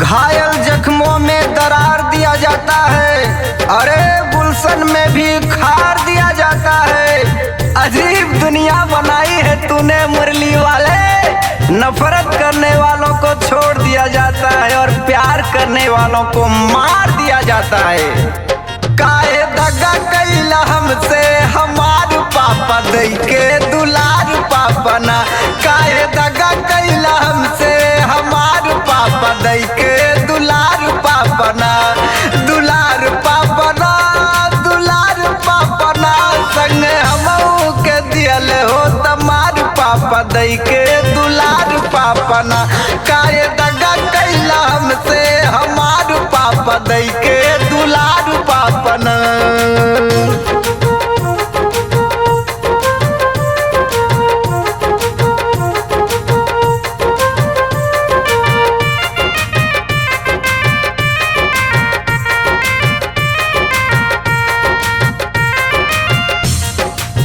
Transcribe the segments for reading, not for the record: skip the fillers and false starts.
घायल जख्मों में दरार दिया जाता है, अरे गुलशन में भी खार दिया जाता है। अजीब दुनिया बनाई है तूने मुरली वाले, नफरत करने वालों को छोड़ दिया जाता है और प्यार करने वालों को मार दिया जाता है। काहे दगा कैला हमसे हमार पापा दई के दुलार पापा ना, काहे दगा कैला हमसे हमार पापा दई के दुलार पापा ना, दुलार पापा ना, दुलार पापा ना, संग हमऊ के दियल हो तमार पापा दई के दुलार पापा ना, काहे दगा कैला हमसे हमार पापा दई के दुलार पापा ना।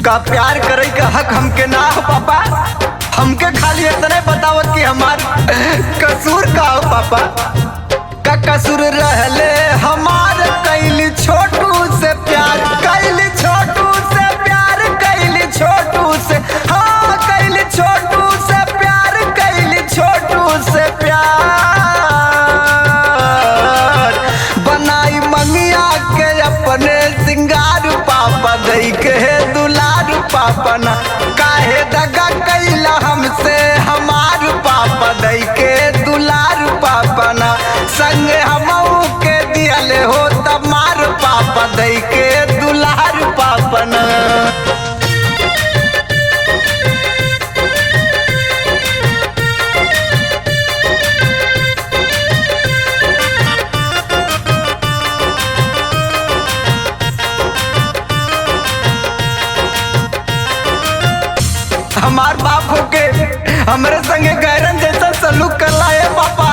का प्यार करे का हक हमके ना हो पापा, हमके खाली इतने बतावत कि हमार कसूर का हो पापा। का कसूर रहले हमार कैली छोटू से प्यार, कैली छोटू से प्यार, कैली छोटू से, हाँ कैली छोटू से प्यार, कैली छोटू से प्यार। बनाई मंगिया के अपने सिंगार पापा दई के दुलार पापा ना, काहे दगा कैला हमसे हमार पापा दई के दुलार पापा ना, संग हमऊ के दियल हो तमार पापा दई के दुलार पापा ना। हमार बाप होके हमरे संगे गैरन जैसा सलूक कर लाए पापा,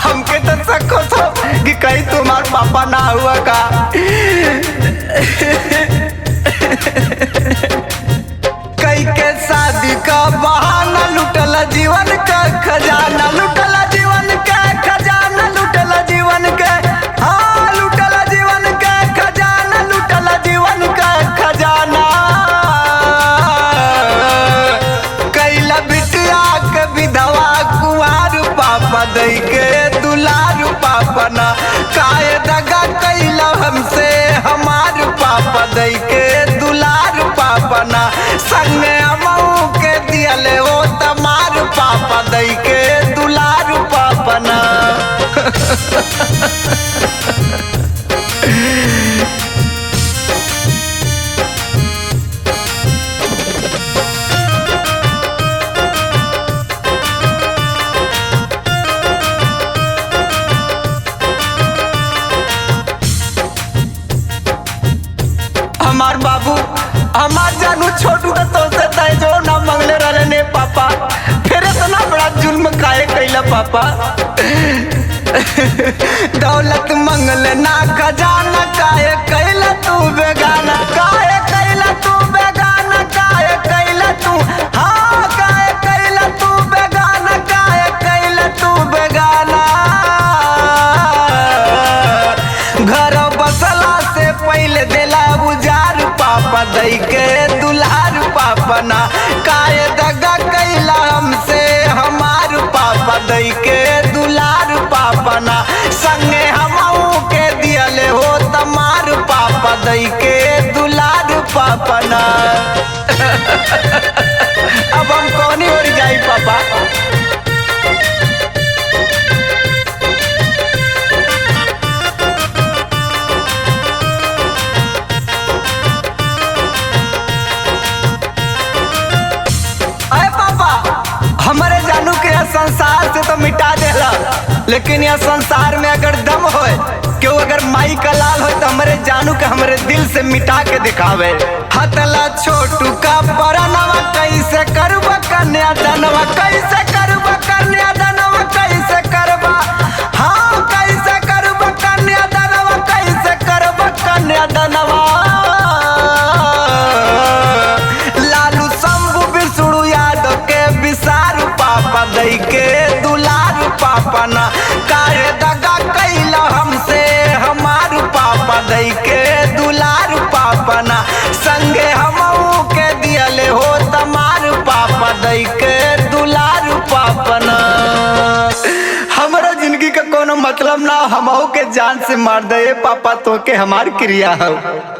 हमके तो शक हो तो कि कहीं तुम्हार पापा ना हुआ का। कई के शादी का बहाना लुटल जीवन का खजाना, लुटल जीवन का खजाना, लुटल जीवन का, हाँ लुटल जीवन का खजाना, लुटल जीवन का खजाना। विधवा कुआर पापा दई के दुलार पापा ना, काहे दगा कैला हमसे हमार पापा दई के दुलार पापा ना, संग हमऊ के दियल हो तमार पापा दई के दुलार पापा ना। हमार बाबू हमार जानू छोटू का तो से तय जो ना मंगले रहले ने पापा, फिर इतना बड़ा जुल्म काहे कैला पापा। दौलत मंगले ना खजाना, काहे कैला तू बेगाना, काहे कैला तू बेगाना, काहे कैला तू, हाँ काहे कैला तू बेगाना, काहे कैला तू बेगाना। घर बसला से पहले देला उजार पापा दई के दुलार पापा ना, काहे दगा कैला हमसे हमार पापा दई के दुलार पापा ना, संगे हमऊ के दियल हो तमार पापा दई के दुलार पापा ना। अब हम कौन ओर जाई पापा। हमारे जानू के संसार से तो मिटा देला, लेकिन यह संसार में अगर दम होए, क्यों अगर माई का लाल हो तो हमारे जानू के हमारे दिल से मिटा के दिखावे। हतला छोटू का परनवा कैसे करबा कन्या दनवा, कैसे करबा कन्या दनवा, कैसे करबा, हाँ कैसे करबा कन्या दनवा, कैसे करबा कन्या दनवा। लालू शंभू विष्णु यादव के विसार पापा दई के दुलार पापा ना, काहे दगा पापना संगे हमहू के दियले हो तमार पापा दई के दुलार पापना। हमरा जिंदगी का कोनो मतलब ना, हमहू के जान से मार दे पापा तो के हमार क्रिया हो।